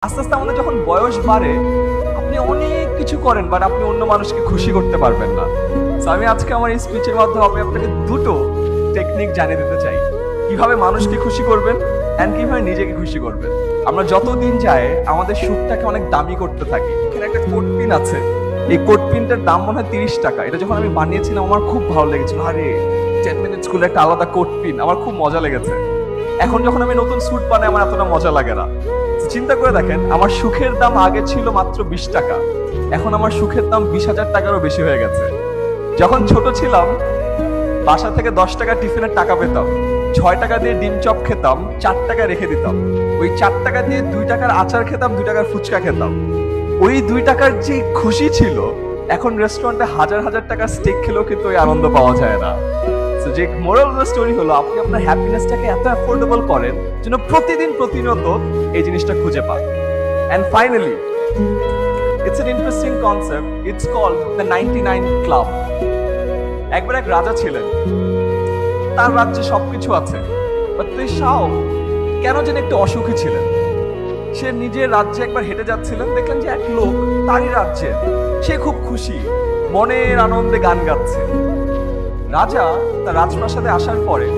আস্তে আস্তে আমাদের যখন বয়স বাড়ে, আপনি অনেক কিছু করেন বাট আপনি অন্য মানুষকে খুশি করতে পারবেন না। তো আমি আজকে আমার এই স্পিচের মাধ্যমে আমি আপনাকে দুটো টেকনিক জানিয়ে দিতে চাই, কিভাবে মানুষকে খুশি করবেন এন্ড কিভাবে নিজেকে খুশি করবেন। আমরা যত দিন যায় আমাদের সুখটাকে অনেক দামি করতে থাকি। এখানে একটা কোট পিন আছে, এই কোট পিনটার দাম মনে হয় 30 টাকা। এটা যখন আমি বানিয়েছিলাম আমার খুব ভালো লেগেছিল, আরে 10 মিনিট স্কুলে একটা আলাদা কোট পিন, আমার খুব মজা লেগেছে। এখন যখন আমি নতুন স্যুট বানাই আমার এতটা মজা লাগে না। চিন্তা করে দেখেন, আমার সুখের দাম আগে ছিল মাত্র 20 টাকা, এখন আমার সুখের দাম 20,000 টাকারও বেশি হয়ে গেছে। যখন ছোট ছিলাম বাসা থেকে 10 টাকা টিফিনের টাকা পেতাম, 6 টাকা দিয়ে ডিম চপ খেতাম, 4 টাকা রেখে দিতাম। ওই 4 টাকা দিয়ে 2 টাকার আচার খেতাম, 2 টাকার ফুচকা খেতাম। ওই 2 টাকার যে খুশি ছিল, এখন রেস্টুরেন্টে হাজার হাজার টাকার স্টেক খেলেও কিন্তু ওই আনন্দ পাওয়া যায় না। তো যে মোরাল অফ দ্য স্টোরি হলো, আপনি আপনার হ্যাপিনেসটাকে এত অ্যাফোর্ডেবল করেন যেন প্রতিদিন প্রতিনিয়ত এই জিনিসটা খুঁজে পান। And finally, it's an interesting concept, it's called the 99 club. একবার এক রাজা ছিলেন, তার রাজ্যে সবকিছু আছে, বাট তিনি শাও কেন যেন একটু অসুখী ছিলেন। সে নিজের রাজ্যে একবার হেঁটে যাচ্ছিলেন, দেখলেন যে এক লোক তারই রাজ্যে, সে খুব খুশি, মনের আনন্দে গান গাচ্ছে। রাজা তার রাজপ্রাসাদে আসার পরে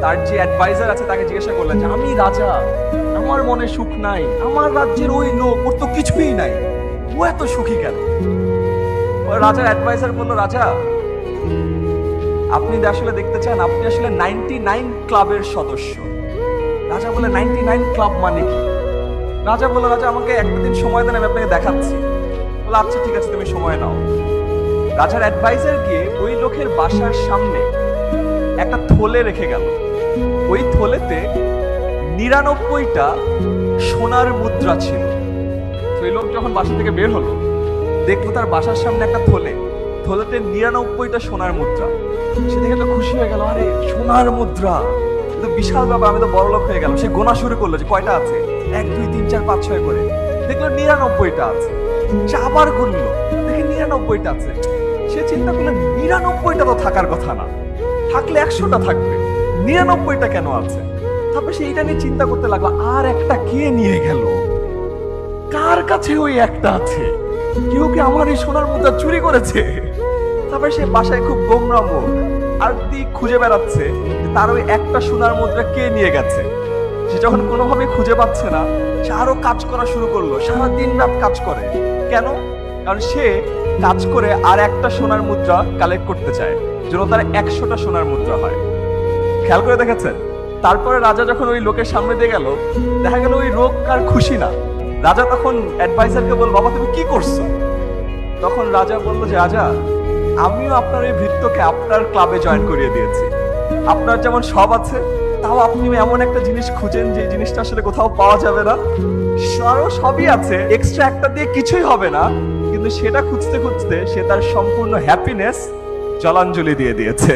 তার যে অ্যাডভাইজার আছে তাকে জিজ্ঞাসা করলেন যে আমি রাজা, আমার মনে সুখ নাই, আমার রাজ্যের ওই লোক, ওর তো কিছুই নাই, ও এত সুখী কেন? রাজার অ্যাডভাইজার বলল, রাজা আপনি আসলে দেখতে চান, আপনি আসলে 99 ক্লাবের সদস্য। রাজা বলে 99 ক্লাব মানে কি? রাজা বলল, রাজা আমাকে একটা দিন সময় দেন, আমি আপনাকে দেখাচ্ছি। বলে আচ্ছা ঠিক আছে, তুমি সময় নাও। রাজার অ্যাডভাইজার গিয়ে ওই লোকের বাসার সামনে একটা থলে রেখে গেল। ওই থলেতে 99টা সোনার মুদ্রা ছিল। তো এই লোক যখন বাসা থেকে বের হলো, দেখলো তার বাসার সামনে একটা থলেতে 99টা সোনার মুদ্রা। সে দেখে তো খুশি হয়ে গেল, আরে সোনার মুদ্রা, তো বিশাল ব্যাপার, আমি তো বড় লোক হয়ে গেলাম। সে গোনা শুরু করলো যে কয়টা আছে, 1 2 3 4 5 6 করে। দেখলো 99টা আছে। সে আবার গুনলো, দেখে 99টা আছে। সে চিন্তা করলো 99টা তো থাকার কথা না, থাকলে 100টা থাকবে, 99টা কেন আছে? তারপর সে এটা নিয়ে চিন্তা করতে লাগলো, আর একটা কে নিয়ে গেল, কার কাছে ওই একটা আছে, কেউ কি আমার এই সোনার মুদ্রা চুরি করেছে? তারপরে সে বাসায় খুব গোমরা মুখ আর দিক খুঁজে বেড়াচ্ছে তার ওই একটা সোনার মুদ্রা কে নিয়ে গেছে। সে যখন কোনোভাবে খুঁজে পাচ্ছে না, সে আরো কাজ করা শুরু করলো, সারা দিন রাত কাজ করে। কেন? কারণ সে কাজ করে আর একটা সোনার মুদ্রা কালেক্ট করতে চায়, যেন তার 100টা সোনার মুদ্রা হয়। খেয়াল করে দেখেছেন? তারপরে রাজা যখন ওই লোকের সামনে দিয়ে গেল, দেখা গেল ওই লোক আর খুশি না। রাজা তখন অ্যাডভাইজারকে বলল, বাবা তুমি কি করছো? তখন রাজা বলল যে রাজা, আমিও আপনার এই ভৃত্যকে আপনার ক্লাবে জয়েন করিয়ে দিয়েছি। আপনার যেমন সব আছে, তাও আপনি এমন একটা জিনিস খুঁজেন যে জিনিসটা আসলে কোথাও পাওয়া যাবে না। আরো সবই আছে, এক্সট্রা একটা দিয়ে কিছুই হবে না, কিন্তু সেটা খুঁজতে খুঁজতে সে তার সম্পূর্ণ হ্যাপিনেস জলাঞ্জলি দিয়ে দিয়েছে।